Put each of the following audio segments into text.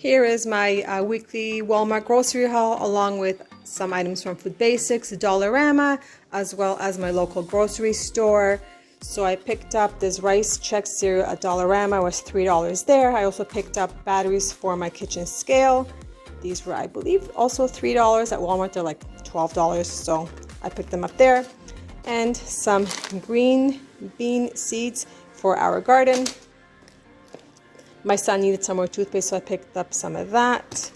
Here is my weekly Wal Mart grocery haul, along with some items from Food Basics, Dollarama, as well as my local grocery store. So I picked up this rice check cereal at Dollarama. It was $3 there. I also picked up batteries for my kitchen scale. These were, I believe, also $3. At Walmart, they're like $12, so I picked them up there. And some green bean seeds for our garden. My son needed some more toothpaste, so I picked up some of that.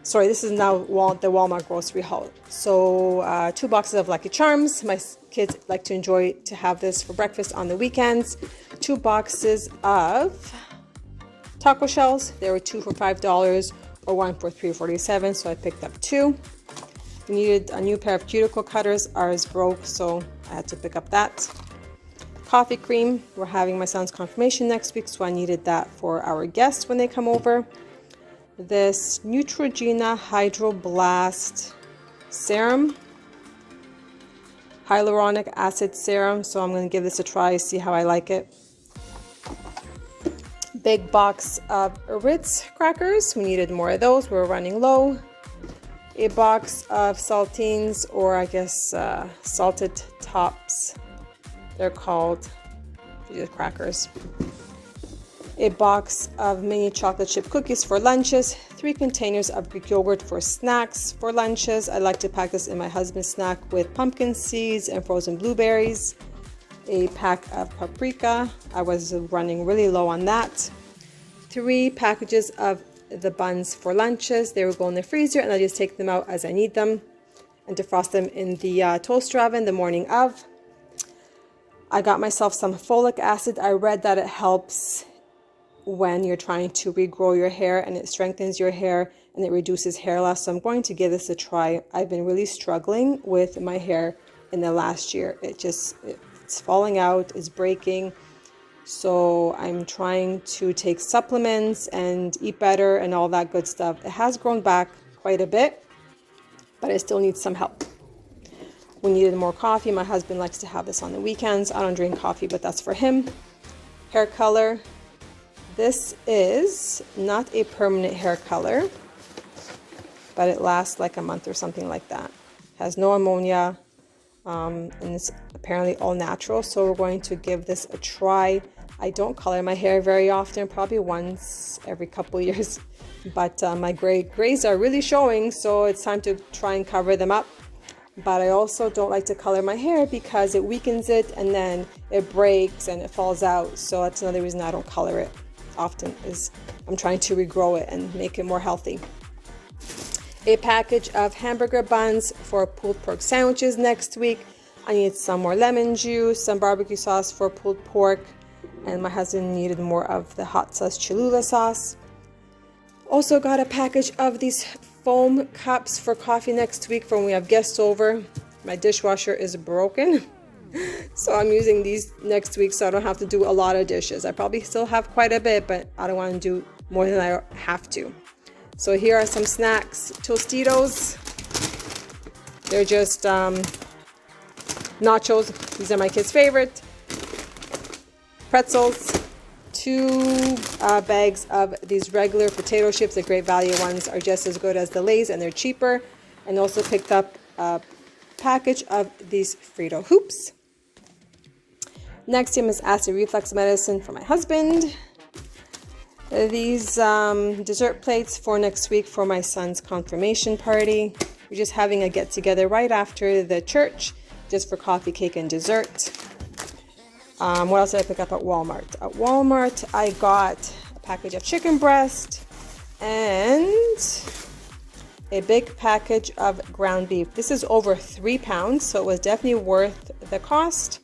Sorry, this is now the Walmart grocery haul. So 2 boxes of Lucky Charms. My kids like to enjoy to have this for breakfast on the weekends. 2 boxes of taco shells. There were 2 for $5 or 1 for $3.47, so I picked up 2. We needed a new pair of cuticle cutters. Ours broke, so I had to pick up that. Coffee cream. We're having my son's confirmation next week, so I needed that for our guests when they come over. This Neutrogena Hydro Blast serum, hyaluronic acid serum, so I'm going to give this a try, see how I like it. Big box of Ritz crackers. We needed more of those. We're running low. A box of saltines, or I guess salted tops. They're called crackers. A box of mini chocolate chip cookies for lunches. 3 containers of Greek yogurt for snacks for lunches. I like to pack this in my husband's snack with pumpkin seeds and frozen blueberries. A pack of paprika. I was running really low on that. 3 packages of the buns for lunches. They will go in the freezer, and I just take them out as I need them and defrost them in the toaster oven the morning of. I got myself some folic acid. I read that it helps when you're trying to regrow your hair, and it strengthens your hair and it reduces hair loss. So I'm going to give this a try. I've been really struggling with my hair in the last year. It's falling out, it's breaking. So I'm trying to take supplements and eat better and all that good stuff. It has grown back quite a bit, but it still needs some help. We needed more coffee. My husband likes to have this on the weekends. I don't drink coffee, but that's for him. Hair color. This is not a permanent hair color, but it lasts like a month or something like that. Has no ammonia, and it's apparently all natural. So we're going to give this a try. I don't color my hair very often, probably once every couple years, but my grays are really showing, so it's time to try and cover them up. But I also don't like to color my hair because it weakens it and then it breaks and it falls out. So that's another reason I don't color it often, is I'm trying to regrow it and make it more healthy. A package of hamburger buns for pulled pork sandwiches next week. I need some more lemon juice, some barbecue sauce for pulled pork, and my husband needed more of the hot sauce Cholula sauce. Also got a package of these foam cups for coffee next week for when we have guests over. My dishwasher is broken, so I'm using these next week so I don't have to do a lot of dishes. I probably still have quite a bit, but I don't want to do more than I have to. So here are some snacks. Tostitos. They're just nachos. These are my kids' favorite. Pretzels. 2 bags of these regular potato chips. The Great Value ones are just as good as the Lay's, and they're cheaper. And also picked up a package of these Frito Hoops. Next item is acid reflux medicine for my husband. These dessert plates for next week for my son's confirmation party. We're just having a get-together right after the church, just for coffee, cake, and dessert. What else did I pick up at Walmart? At Walmart, I got a package of chicken breast and a big package of ground beef. This is over 3 pounds, so it was definitely worth the cost.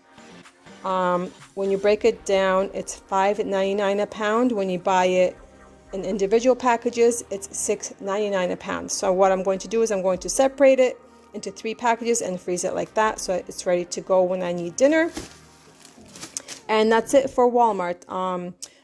When you break it down, it's $5.99 a pound. When you buy it in individual packages, it's $6.99 a pound. So what I'm going to do is I'm going to separate it into 3 packages and freeze it like that, so it's ready to go when I need dinner. And that's it for Walmart.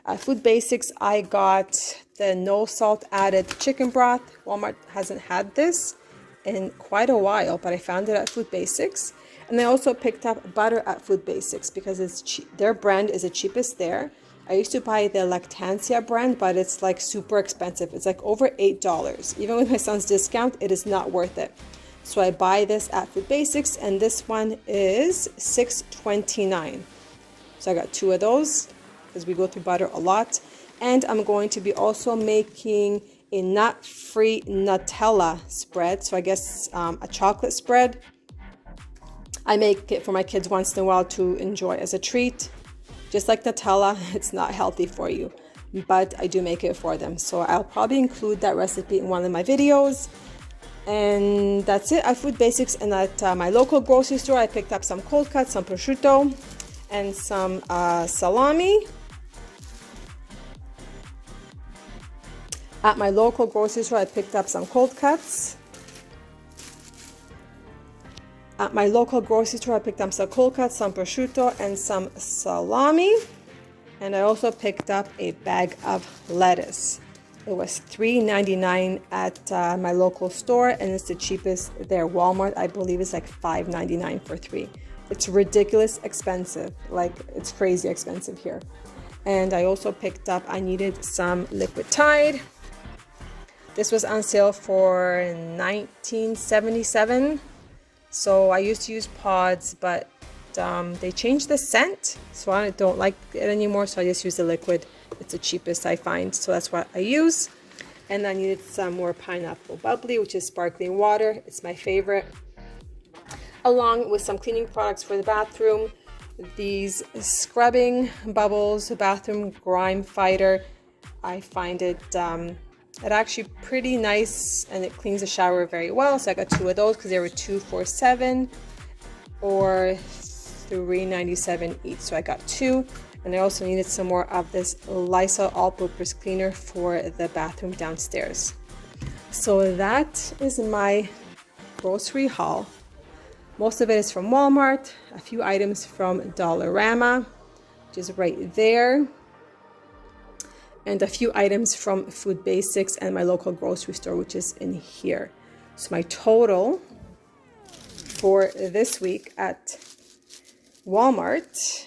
At Food Basics, I got the no salt added chicken broth. Walmart hasn't had this in quite a while, but I found it at Food Basics. And I also picked up butter at Food Basics because it's cheap. Their brand is the cheapest there. I used to buy the Lactancia brand, but it's like super expensive. It's like over $8. Even with my son's discount, it is not worth it. So I buy this at Food Basics, and this one is $6.29. So I got 2 of those because we go through butter a lot. And I'm going to be also making a nut-free Nutella spread. So I guess a chocolate spread. I make it for my kids once in a while to enjoy as a treat. Just like Nutella, it's not healthy for you, but I do make it for them. So I'll probably include that recipe in one of my videos. And that's it at Food Basics. And at my local grocery store, I picked up some cold cuts, some prosciutto, and some salami. At my local grocery store, I picked up some cold cuts. At my local grocery store, I picked up some cold cuts, some prosciutto, and some salami. And I also picked up a bag of lettuce. It was $3.99 at my local store, and it's the cheapest there. Wal Mart, I believe, is like $5.99 for 3. It's ridiculous expensive. Like, it's crazy expensive here. And I also picked up, I needed some liquid Tide. This was on sale for $19.77. So I used to use pods, but they changed the scent, so I don't like it anymore. So I just use the liquid. It's the cheapest I find, so that's what I use. And I needed some more pineapple bubbly, which is sparkling water. It's my favorite. Along with some cleaning products for the bathroom. These scrubbing bubbles, bathroom grime fighter. I find it actually pretty nice, and it cleans the shower very well. So I got 2 of those because they were $2 for $7 or $3.97 each. So I got 2, and I also needed some more of this Lysol all-purpose cleaner for the bathroom downstairs. So that is my grocery haul. Most of it is from Walmart, a few items from Dollarama, which is right there, and a few items from Food Basics and my local grocery store, which is in here. So my total for this week at Walmart,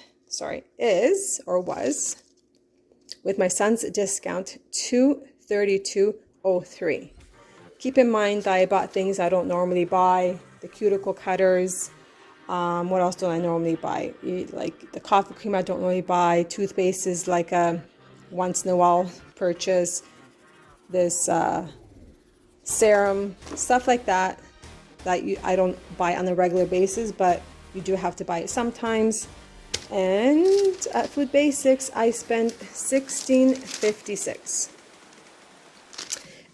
is, or was, with my son's discount, $232.03. Keep in mind that I bought things I don't normally buy, the cuticle cutters. What else don't I normally buy? Like the coffee cream I don't normally buy. Toothpaste is like a once in a while purchase. This serum, stuff like that I don't buy on a regular basis, but you do have to buy it sometimes. And at Food Basics, I spend $16.56.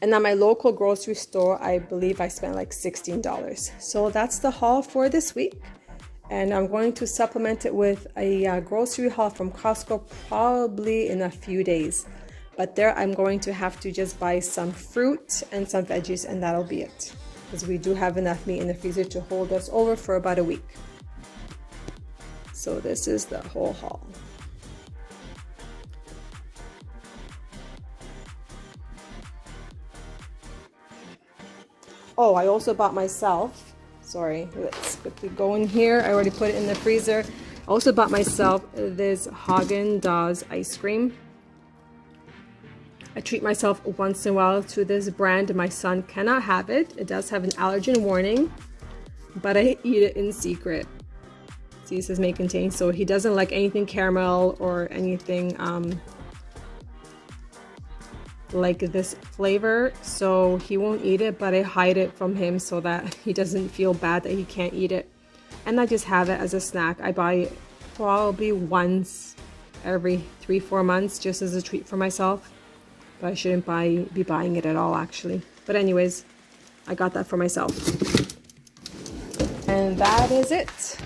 And at my local grocery store, I believe I spent like $16. So that's the haul for this week. And I'm going to supplement it with a grocery haul from Costco probably in a few days. But there I'm going to have to just buy some fruit and some veggies, and that'll be it. Because we do have enough meat in the freezer to hold us over for about a week. So this is the whole haul. Oh, I also bought myself, let's quickly go in here. I already put it in the freezer. I also bought myself this Haagen-Dazs ice cream. I treat myself once in a while to this brand. My son cannot have it. It does have an allergen warning, but I eat it in secret. See, it says may contain, so he doesn't like anything caramel or anything like this flavor, so he won't eat it, but I hide it from him so that he doesn't feel bad that he can't eat it. And I just have it as a snack. I buy it probably once every 3-4 months just as a treat for myself, but I shouldn't be buying it at all actually. But anyways, I got that for myself. And that is it.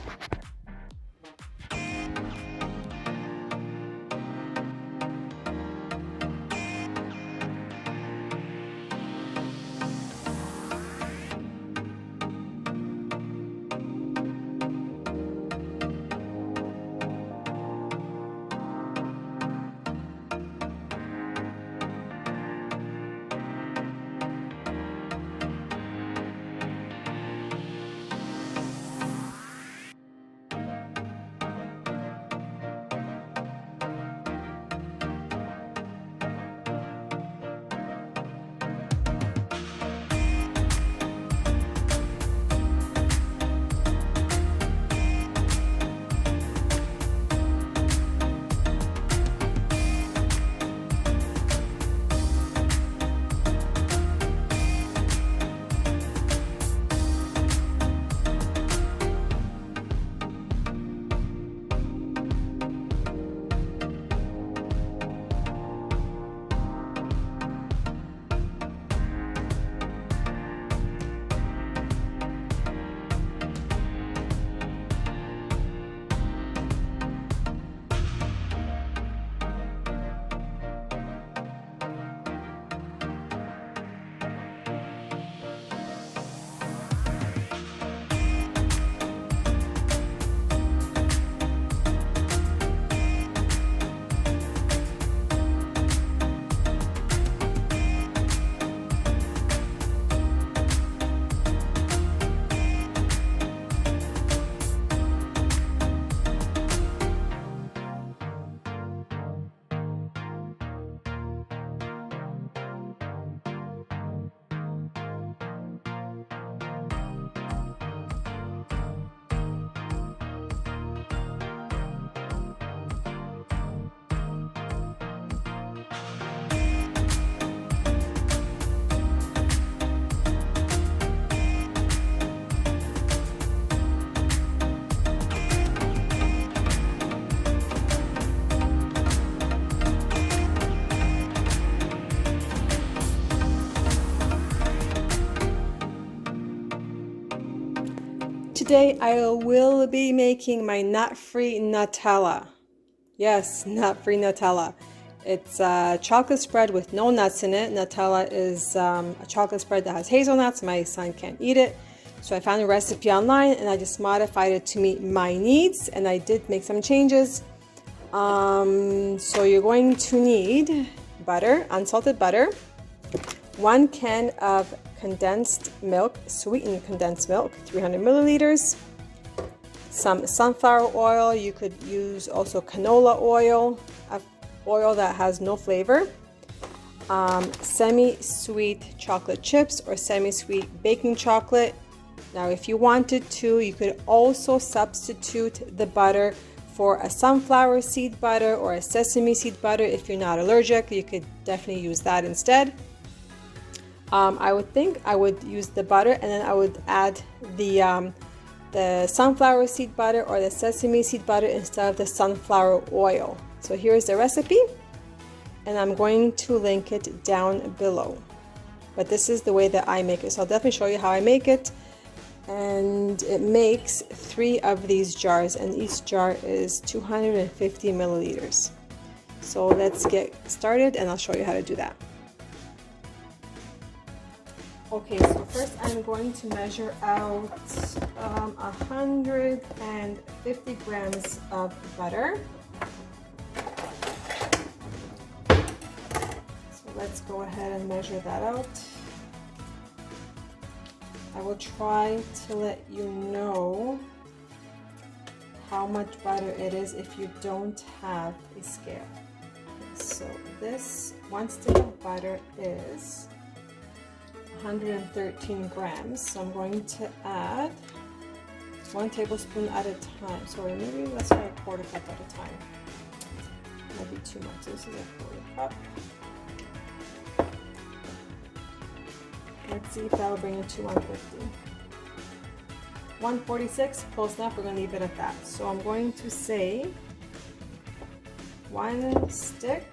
today I will be making my nut-free Nutella. Yes, nut-free Nutella. It's a chocolate spread with no nuts in it. Nutella is a chocolate spread that has hazelnuts. My son can't eat it. So I found a recipe online and I just modified it to meet my needs, and I did make some changes. So you're going to need butter, unsalted butter, 1 can of condensed milk, sweetened condensed milk, 300 milliliters, some sunflower oil. You could use also canola oil, oil that has no flavor, semi-sweet chocolate chips or semi-sweet baking chocolate. Now if you wanted to, you could also substitute the butter for a sunflower seed butter or a sesame seed butter. If you're not allergic, you could definitely use that instead. I would think I would use the butter, and then I would add the sunflower seed butter or the sesame seed butter instead of the sunflower oil. So here's the recipe, and I'm going to link it down below. But this is the way that I make it, so I'll definitely show you how I make it. And it makes 3 of these jars, and each jar is 250 milliliters. So let's get started, and I'll show you how to do that. Okay, so first I'm going to measure out 150 grams of butter. So let's go ahead and measure that out. I will try to let you know how much butter it is if you don't have a scale. So this 1 stick of butter is 113 grams. So I'm going to add 1 tablespoon at a time. Sorry, maybe let's try a 1/4 cup at a time. Might be too much. This is a 1/4 cup. Let's see if that'll bring it to 150. 146, close enough. We're going to leave it at that. So I'm going to say 1 stick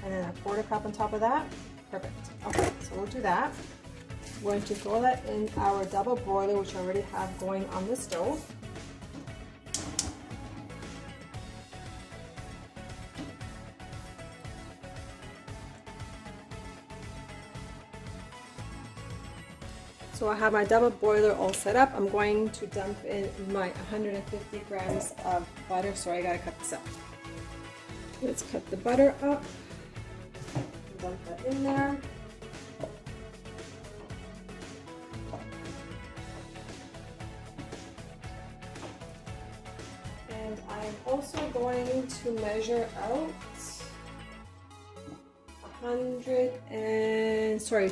and then a 1/4 cup on top of that. Perfect. Okay, so we'll do that. We're going to throw that in our double boiler, which I already have going on the stove. So I have my double boiler all set up. I'm going to dump in my 150 grams of butter. Sorry, I gotta cut this up. Let's cut the butter up. Dump that in there. And I'm also going to measure out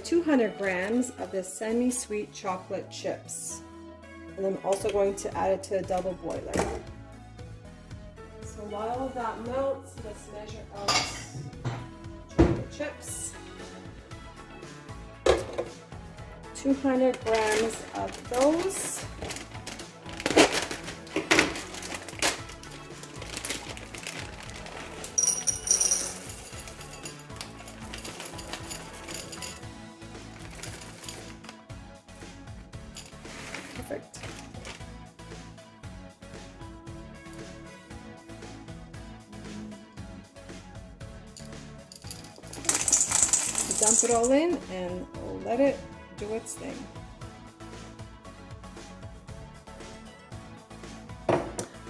200 grams of the semi-sweet chocolate chips. And I'm also going to add it to a double boiler. So while that melts, let's measure out chocolate chips. 200 grams of those. Perfect. Dump it all in and let it do its thing.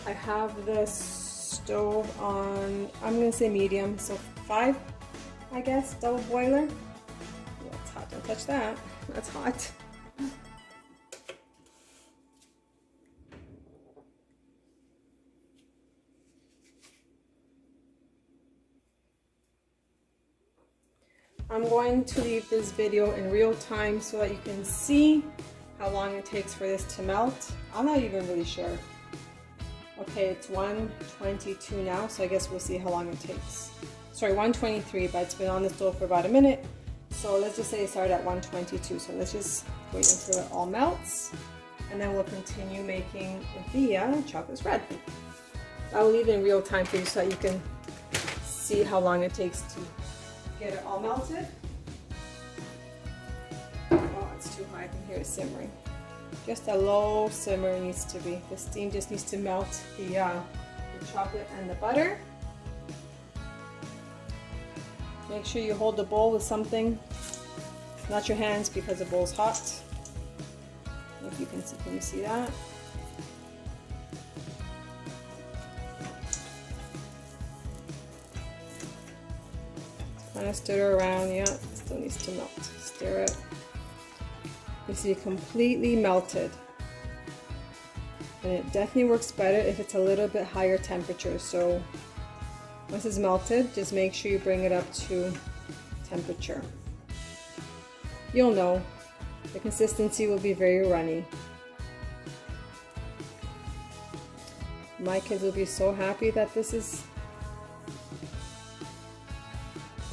I have the stove on, I'm going to say medium, so 5, I guess, double boiler. Oh, it's hot, don't touch that, that's hot. I'm going to leave this video in real time so that you can see how long it takes for this to melt. I'm not even really sure. Okay, it's 1:22 now, so I guess we'll see how long it takes. Sorry, 1:23, but it's been on the stove for about a minute. So let's just say it started at 1:22. So let's just wait until it all melts, and then we'll continue making the chocolate spread. I will leave it in real time for you so that you can see how long it takes to get it all melted. Oh, it's too high. I can hear it simmering. Just a low simmer needs to be. The steam just needs to melt the chocolate and the butter. Make sure you hold the bowl with something, not your hands, because the bowl's hot. If you can see, can you see that? Kind of stir it around, yeah, it still needs to melt. Stir it. You see, completely melted. And it definitely works better if it's a little bit higher temperature. So once it's melted, just make sure you bring it up to temperature. You'll know the consistency will be very runny. My kids will be so happy that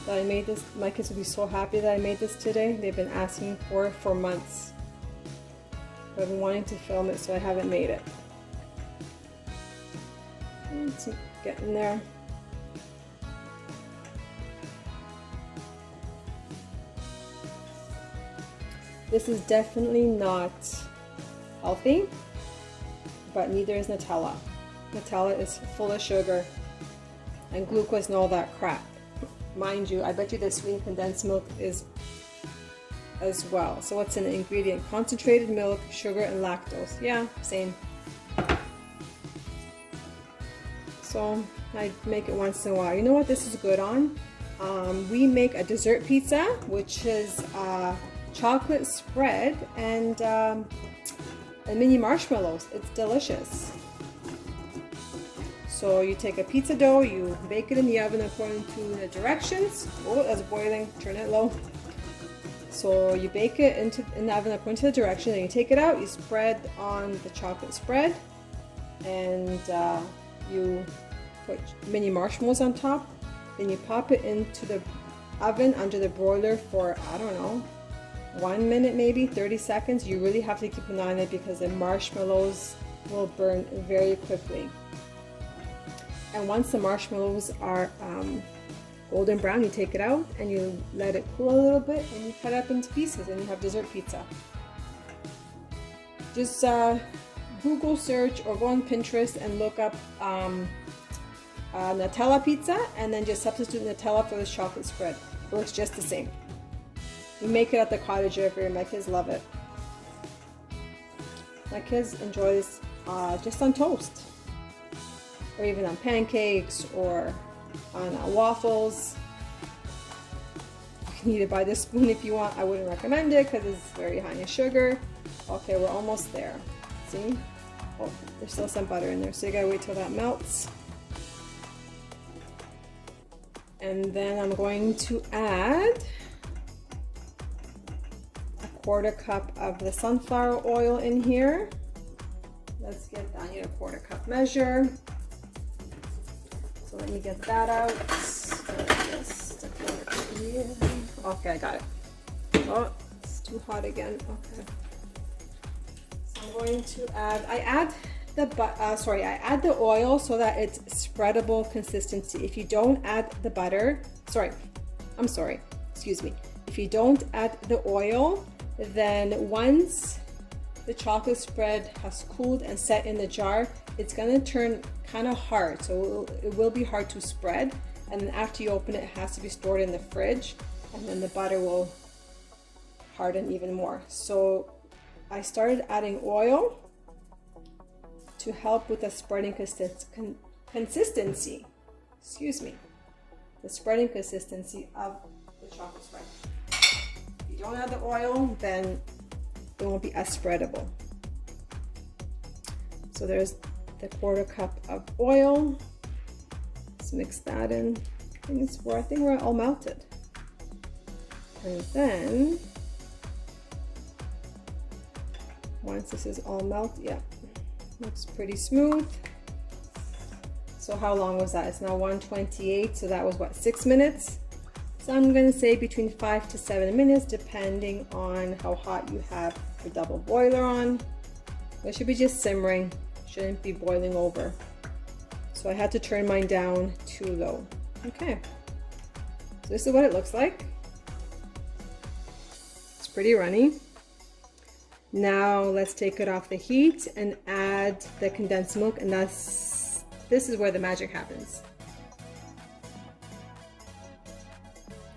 I made this. My kids will be so happy that I made this today. They've been asking for it for months. I've been wanting to film it, so I haven't made it. It's getting there. This is definitely not healthy, but neither is Nutella. Nutella is full of sugar and glucose and all that crap. Mind you, I bet you the sweetened condensed milk is as well. So what's in the ingredient? Concentrated milk, sugar, and lactose. Yeah, same. So I make it once in a while. You know what this is good on? We make a dessert pizza, which is chocolate spread and mini marshmallows. It's delicious. So you take a pizza dough, you bake it in the oven according to the directions. Oh, that's boiling, turn it low. So you bake it in the oven according to the direction, and you take it out, you spread on the chocolate spread, and you put mini marshmallows on top. Then you pop it into the oven under the broiler for, I don't know, 1 minute, maybe 30 seconds. You really have to keep an eye on it because the marshmallows will burn very quickly. And once the marshmallows are golden brown, you take it out and you let it cool a little bit, and you cut it up into pieces, and you have dessert pizza. Just Google search or go on Pinterest and look up Nutella pizza, and then just substitute Nutella for this chocolate spread. It works just the same. We make it at the cottage every year. My kids love it. My kids enjoy this just on toast, or even on pancakes, or on waffles. You can eat it by the spoon if you want. I wouldn't recommend it because it's very high in sugar. Okay, we're almost there. See? Oh, there's still some butter in there, so you gotta wait till that melts. And then I'm going to add a 1/4 cup of the sunflower oil in here. Let's get, I need a 1/4 cup measure. So let me get that out. Okay, I got it. Oh, it's too hot again. Okay. So I'm going to add, I add the oil so that it's spreadable consistency. If you don't add the butter, excuse me. If you don't add the oil, then once the chocolate spread has cooled and set in the jar, it's gonna turn kind of hard, so it will be hard to spread. And then after you open it, it has to be stored in the fridge, and then the butter will harden even more. So I started adding oil to help with the spreading consistency. Excuse me, the spreading consistency of the chocolate spread. If you don't add the oil, then it won't be as spreadable. So there's the 1/4 cup of oil. Let's mix that in. I think we're all melted. And then once this is all melted, yeah, looks pretty smooth. So how long was that? It's now 1:28, so that was what, 6 minutes? So I'm gonna say between 5 to 7 minutes, depending on how hot you have your double boiler on. It should be just simmering, shouldn't be boiling over. So I had to turn mine down too low. Okay, so this is what it looks like. It's pretty runny. Now let's take it off the heat and add the condensed milk, and this is where the magic happens.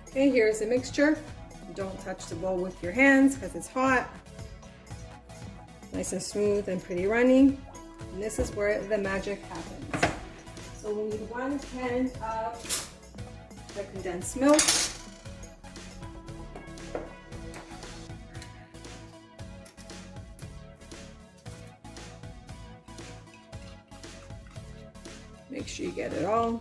Okay, here's the mixture. Don't touch the bowl with your hands because it's hot. Nice and smooth and pretty runny. And this is where the magic happens. So we need 1 can of the condensed milk. Make sure you get it all.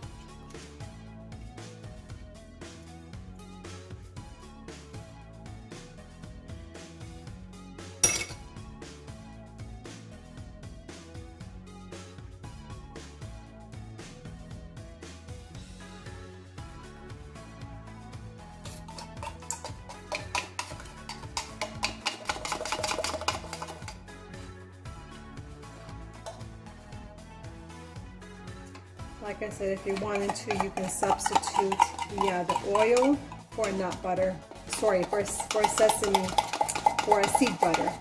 Like I said, if you wanted to, you can substitute the oil for nut butter. Sorry, for sesame, for a seed butter.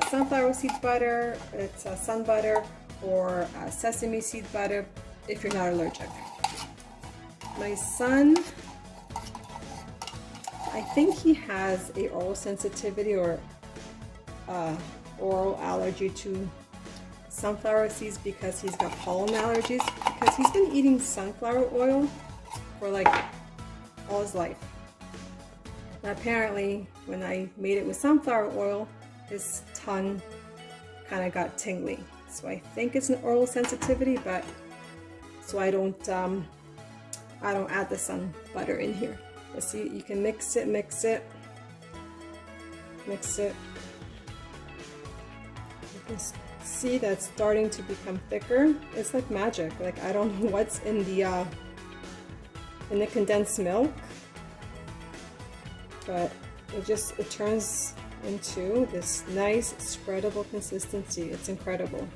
Sunflower seed butter, it's a sun butter, or sesame seed butter if you're not allergic. My son, I think he has a oral sensitivity or oral allergy to sunflower seeds because he's got pollen allergies, because he's been eating sunflower oil for like all his life. And apparently when I made it with sunflower oil, his tongue kind of got tingly. So I think it's an oral sensitivity, but so I don't add the sun butter in here. But see, you can mix it. You can see that's starting to become thicker. It's like magic. Like, I don't know what's in the condensed milk, but it turns into this nice spreadable consistency. It's incredible.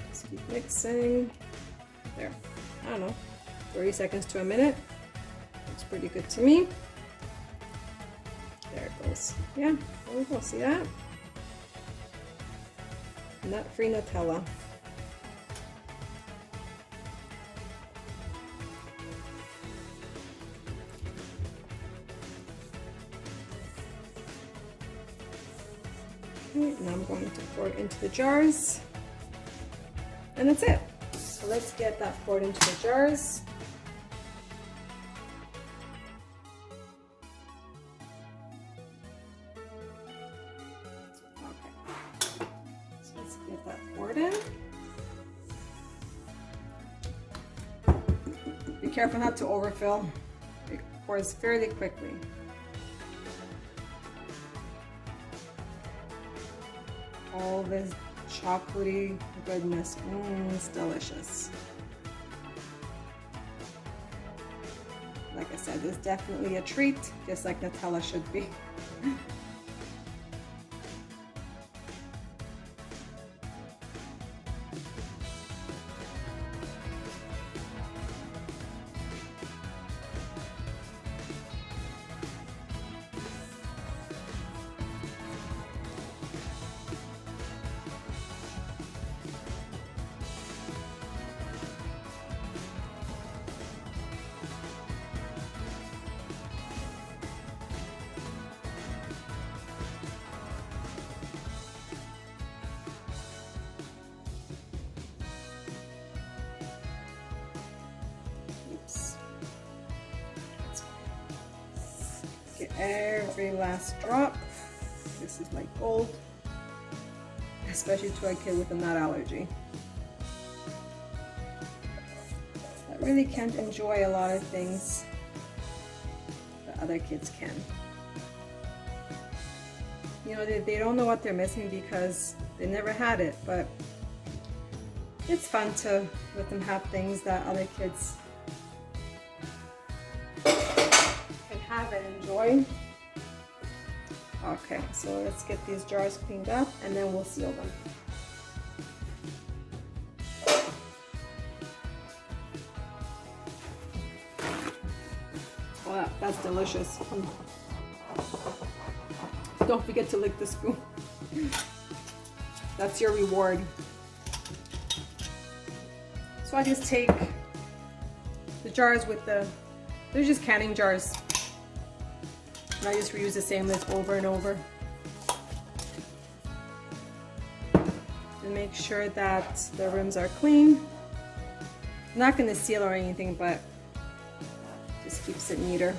Just keep mixing. There, I don't know, 30 seconds to a minute. Looks pretty good to me. There it goes. Yeah, there we go. See that? Nut-free Nutella. Okay, now I'm going to pour it into the jars. And that's it. So let's get that poured into the jars. Okay, so let's get that poured in. Be careful not to overfill. It pours fairly quickly. All this chocolatey goodness. It's delicious. Like I said, it's definitely a treat, just like Nutella should be. Get every last drop. This is like gold, especially to a kid with a nut allergy that really can't enjoy a lot of things that other kids can. You know, they don't know what they're missing because they never had it, but it's fun to let them have things that other kids can have and enjoy. Okay, so let's get these jars cleaned up and then we'll seal them. That's delicious. Don't forget to lick the spoon. That's your reward. So I just take the jars with they're just canning jars. And I just reuse the same list over and over. And make sure that the rims are clean. I'm not going to seal or anything, but just keeps it neater.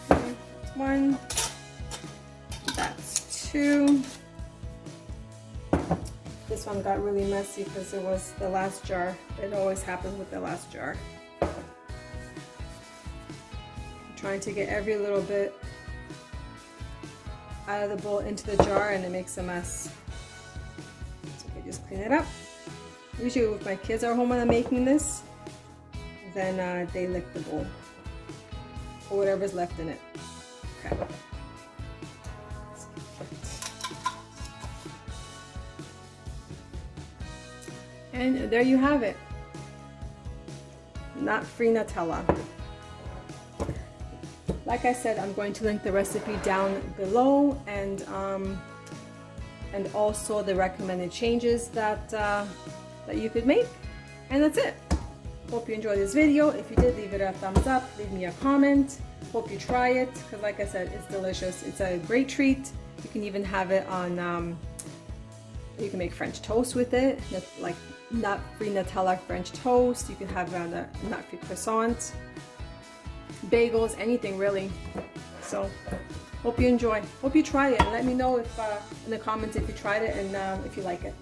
Okay, that's one. That's two. This one got really messy because it was the last jar. It always happens with the last jar. I'm trying to get every little bit out of the bowl into the jar, and it makes a mess. So I just clean it up. Usually if my kids are home when I'm making this, then they lick the bowl or whatever's left in it. Okay. And there you have it. Nut-free Nutella. Like I said, I'm going to link the recipe down below, and also the recommended changes that that you could make. And that's it. Hope you enjoyed this video. If you did, leave it a thumbs up, leave me a comment. Hope you try it, because like I said, it's delicious. It's a great treat. You can even have it on, you can make French toast with it, like nut-free Nutella French toast. You can have it on a nut-free croissant, bagels, anything really. So hope you enjoy. Hope you try it, and let me know if in the comments if you tried it and if you like it.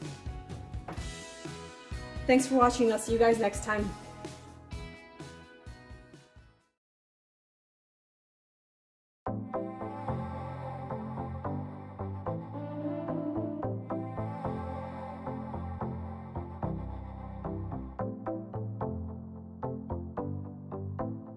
Thanks for watching. I'll see you guys next time.